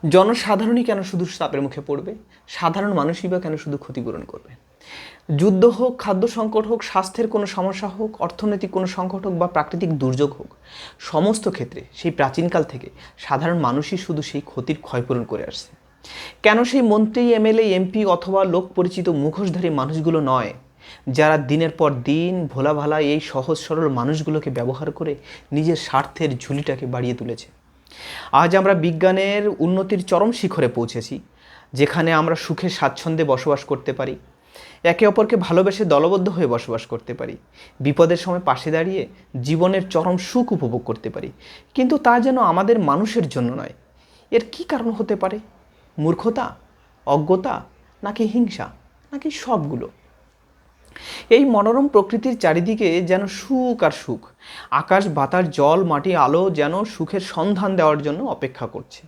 জনসাধারণই কেন শুধু চাপের মুখে পড়বে? সাধারণ মানুষই বা কেন শুধু ক্ষতিপূরণ করবে? যুদ্ধ হোক, খাদ্য সংকট হোক, স্বাস্থ্যের কোনো সমস্যা হোক, অর্থনৈতিক কোনো সংকট হোক বা প্রাকৃতিক দুর্যোগ হোক, সমস্ত ক্ষেত্রে সেই প্রাচীনকাল থেকে সাধারণ মানুষই শুধু সেই ক্ষতির ক্ষয়পূরণ করে আসছে। কেন সেই মন্ত্রী, এমএলএ, এমপি অথবা লোক পরিচিত মুখোশধারী মানুষগুলো নয়, যারা দিনের পর দিন ভোলা ভালা এই সহজ সরল মানুষগুলোকে ব্যবহার করে নিজের স্বার্থের ঝুলিটাকে বাড়িয়ে তুলেছে? আজ আমরা বিজ্ঞানের উন্নতির চরম শিখরে পৌঁছেছি, যেখানে আমরা সুখে স্বাচ্ছন্দ্যে বসবাস করতে পারি, একে অপরকে ভালোবেসে দলবদ্ধ হয়ে বসবাস করতে পারি, বিপদের সময় পাশে দাঁড়িয়ে জীবনের চরম সুখ উপভোগ করতে পারি। কিন্তু তা যেন আমাদের মানুষের জন্য নয়। এর কি কারণ হতে পারে? মূর্খতা, অজ্ঞতা, নাকি হিংসা, নাকি সবগুলো? এই মনোরম প্রকৃতির চারিদিকে যেন সুখ আর সুখ, আকাশ বাতাস জল মাটি আলো যেন সুখের সন্ধান দেওয়ার জন্য অপেক্ষা করছে।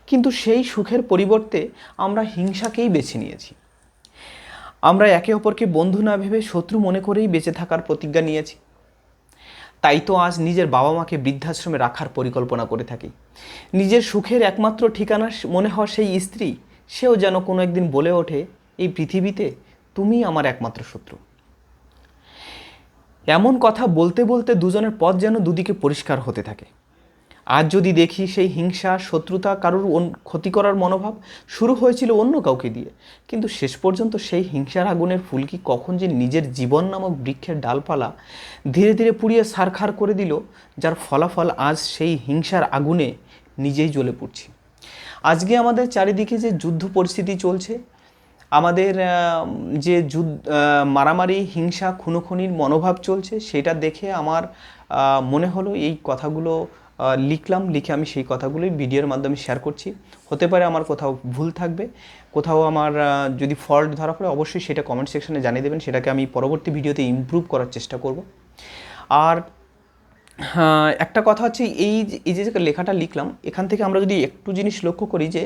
কিন্তু সেই সুখের পরিবর্তে আমরা হিংসাকেই বেছে নিয়েছি। আমরা একে অপরকে বন্ধু না ভেবে শত্রু মনে করেই বেঁচে থাকার প্রতিজ্ঞা নিয়েছি। তাই তো আজ নিজের বাবা মাকে বৃদ্ধাশ্রমে রাখার পরিকল্পনা করে থাকি। নিজের সুখের একমাত্র ঠিকানা মনে হওয়া সেই স্ত্রী, সেও যেন কোনো একদিন বলে ওঠে, এই পৃথিবীতে তুমিই আমার একমাত্র শত্রু। এমন কথা বলতে বলতে দুজনের পথ যেন দুদিকে পরিষ্কার হতে থাকে। আজ যদি দেখি সেই হিংসা, শত্রুতা, কারোর ক্ষতি করার মনোভাব শুরু হয়েছিল অন্য কাউকে দিয়ে, কিন্তু শেষ পর্যন্ত সেই হিংসার আগুনের ফুলকি কখন যে নিজের জীবন নামক বৃক্ষের ডালপালা ধীরে ধীরে পুড়িয়ে ছারখার করে দিল, যার ফলাফল আজ সেই হিংসার আগুনে নিজেই জ্বলে পড়ছি। আজকে আমাদের চারিদিকে যে যুদ্ধ পরিস্থিতি চলছে, আমাদের যে মারামারি, হিংসা, খুনোখুনির মনোভাব চলছে, সেটা দেখে আমার মনে হলো এই কথাগুলো লিখে আমি সেই কথাগুলোই ভিডিওর মাধ্যমে শেয়ার করছি। হতে পারে আমার কোথাও ভুল থাকবে, কোথাও আমার যদি ফল্ট ধরা পড়ে অবশ্যই সেটা কমেন্ট সেকশনে জানিয়ে দেবেন, সেটাকে আমি পরবর্তী ভিডিওতে ইমপ্রুভ করার চেষ্টা করব। আর একটা কথা হচ্ছে, এই যে লেখাটা লিখলাম, এখান থেকে আমরা যদি একটু জিনিস লক্ষ্য করি যে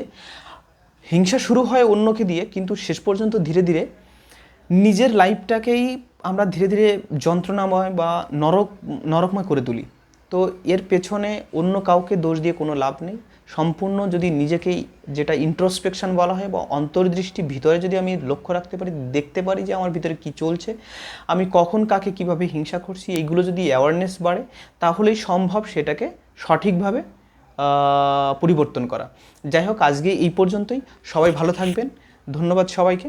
হিংসা শুরু হয় অন্যকে দিয়ে, কিন্তু শেষ পর্যন্ত ধীরে ধীরে নিজের লাইফটাকেই আমরা ধীরে ধীরে যন্ত্রণাময় বা নরকময় করে তুলি। তো এর পেছনে অন্য কাউকে দোষ দিয়ে কোনো লাভ নেই। সম্পূর্ণ যদি নিজেকেই, যেটা ইন্ট্রোস্পেকশন বলা হয় বা অন্তর্দৃষ্টি, ভিতরে যদি আমি লক্ষ্য রাখতে পারি, দেখতে পারি যে আমার ভিতরে কি চলছে, আমি কখন কাকে কিভাবে হিংসা করছি, এইগুলো যদি অ্যাওয়ারনেস বাড়ে, তাহলেই সম্ভব সেটাকে সঠিকভাবে পরিবর্তন করা। যাই হোক, আজকে এই পর্যন্তই। সবাই ভালো থাকবেন। ধন্যবাদ সবাইকে।